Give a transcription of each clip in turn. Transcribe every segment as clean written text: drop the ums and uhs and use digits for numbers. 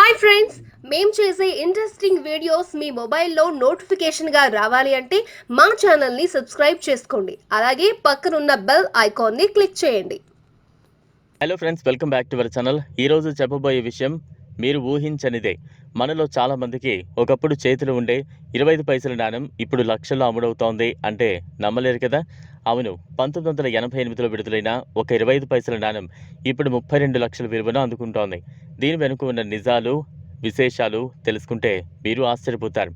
Hi friends, మేము చేసే interesting videos మీ మొబైల్లో నోటిఫికేషన్గా రావాలి అంటే మా ఛానల్ని సబ్స్క్రైబ్ చేసుకోండి. అలాగే పక్కనున్న బెల్ ఐకాన్ని క్లిక్ చేయండి. Hello friends, welcome back to our channel. ఈరోజు చెప్పబోయే విషయం మీరు ఊహించనిదే. మనలో చాలామందికి ఒకప్పుడు చేతిలో ఉండే 25 పైసల నాణెం ఇప్పుడు లక్షల్లో అమ్ముడవుతోంది అంటే నమ్మలేరు కదా. అవును, 1988లో విడుదలైన ఒక 25 పైసల నాణెం ఇప్పుడు 32 లక్షల విలువను అందుకుంటోంది. దీని వెనుక ఉన్న నిజాలు, విశేషాలు తెలుసుకుంటే మీరు ఆశ్చర్యపోతారు.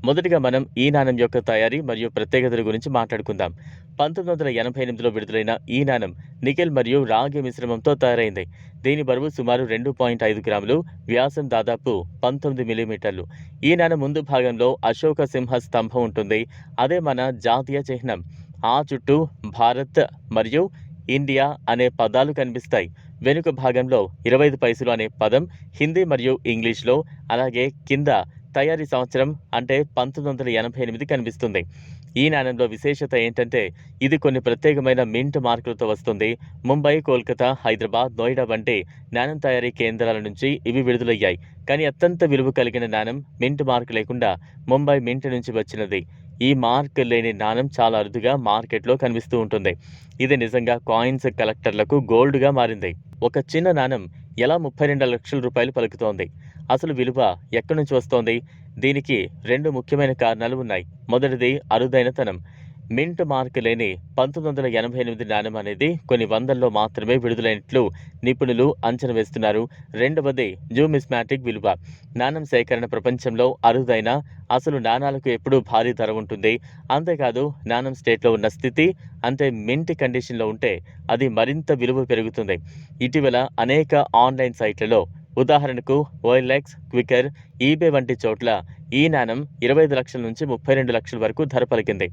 మొదటిగా మనం ఈ నాణెం యొక్క తయారీ మరియు ప్రత్యేకతల గురించి మాట్లాడుకుందాం. 1988లో విడుదలైన ఈ నాణెం నికెల్ మరియు రాగి మిశ్రమంతో తయారైంది. దీని బరువు సుమారు 2.5 గ్రాములు, వ్యాసం దాదాపు 19 మిల్లీమీటర్లు. ఈ నాణెం ముందు భాగంలో అశోక సింహ స్తంభం ఉంటుంది. అదే మన జాతీయ చిహ్నం. ఆ చుట్టూ భారత్ మరియు ఇండియా అనే పదాలు కనిపిస్తాయి. వెనుక భాగంలో 25 పైసలు అనే పదం హిందీ మరియు ఇంగ్లీష్లో, అలాగే కింద తయారీ సంవత్సరం అంటే 1988 కనిపిస్తుంది. ఈ నాణెంలో విశేషత ఏంటంటే ఇది కొన్ని ప్రత్యేకమైన మింట్ మార్కులతో వస్తుంది. ముంబై, కోల్కతా, హైదరాబాద్, నోయిడా వంటి నాణెం తయారీ కేంద్రాల నుంచి ఇవి విడుదలయ్యాయి. కానీ అత్యంత విలువ కలిగిన నాణెం మింట్ మార్క్ లేకుండా ముంబై మింట్ నుంచి వచ్చినది. ఈ మార్క్ లేని నాణెం చాలా అరుదుగా మార్కెట్లో కనిపిస్తూ ఉంటుంది. ఇది నిజంగా కాయిన్స్ కలెక్టర్లకు గోల్డ్గా మారింది. ఒక చిన్న నాణెం ఎలా 32 లక్షల రూపాయలు పలుకుతోంది? అసలు విలువ ఎక్కడి నుంచి వస్తోంది? దీనికి 2 ముఖ్యమైన కారణాలు ఉన్నాయి. మొదటిది అరుదైనతనం. మింట్ మార్క్ లేని 1988 నాణెం అనేది కొన్ని వందల్లో మాత్రమే విడుదలైనట్లు నిపుణులు అంచనా వేస్తున్నారు. రెండవది న్యూమిస్మాటిక్ విలువ. నాణెం సేకరణ ప్రపంచంలో అరుదైన అసలు నాణాలకు ఎప్పుడూ భారీ ధర ఉంటుంది. అంతేకాదు, నాణెం స్టేట్లో ఉన్న స్థితి అంటే మింట్ కండిషన్లో ఉంటే అది మరింత విలువ పెరుగుతుంది. ఇటీవల అనేక ఆన్లైన్ సైట్లలో, ఉదాహరణకు ఓఎల్ఎక్స్, క్వికర్, ఈబే వంటి చోట్ల ఈ నాణెం 25 లక్షల నుంచి 32 లక్షల వరకు ధర పలికింది.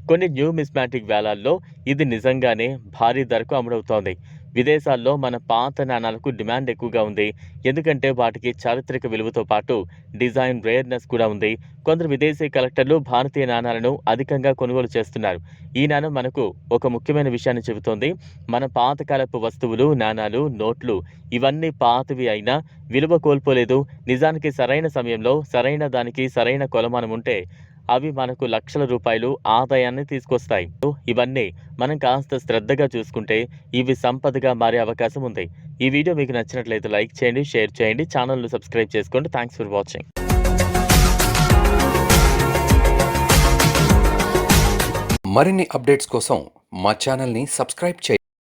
కొన్ని న్యూమిస్మాటిక్ వేలాల్లో ఇది నిజంగానే భారీ ధరకు అమ్ముడవుతోంది. విదేశాల్లో మన పాత నాణాలకు డిమాండ్ ఎక్కువగా ఉంది. ఎందుకంటే వాటికి చారిత్రక విలువతో పాటు డిజైన్ రేర్నెస్ కూడా ఉంది. కొందరు విదేశీ కలెక్టర్లు భారతీయ నాణాలను అధికంగా కొనుగోలు చేస్తున్నారు. ఈ నాణెం మనకు ఒక ముఖ్యమైన విషయాన్ని చెబుతోంది. మన పాతకాలపు వస్తువులు, నాణాలు, నోట్లు ఇవన్నీ పాతవి అయినా విలువ కోల్పోలేదు. నిజానికి సరైన సమయంలో సరైన దానికి సరైన కొలమానం ఉంటే అవి మనకు లక్షల రూపాయలు ఆదాయాన్ని తీసుకొస్తాయి. ఇవన్నీ మనం కాస్త శ్రద్ధగా చూసుకుంటే ఇవి సంపదగా మారే అవకాశం ఉంది. ఈ వీడియో మీకు నచ్చినట్లయితే లైక్ చేయండి, షేర్ చేయండి, ఛానల్ను సబ్స్క్రైబ్ చేసుకోండి. Thanks for watching. మరిన్ని అప్డేట్స్ కోసం మా ఛానల్ని సబ్స్క్రైబ్ చేయండి.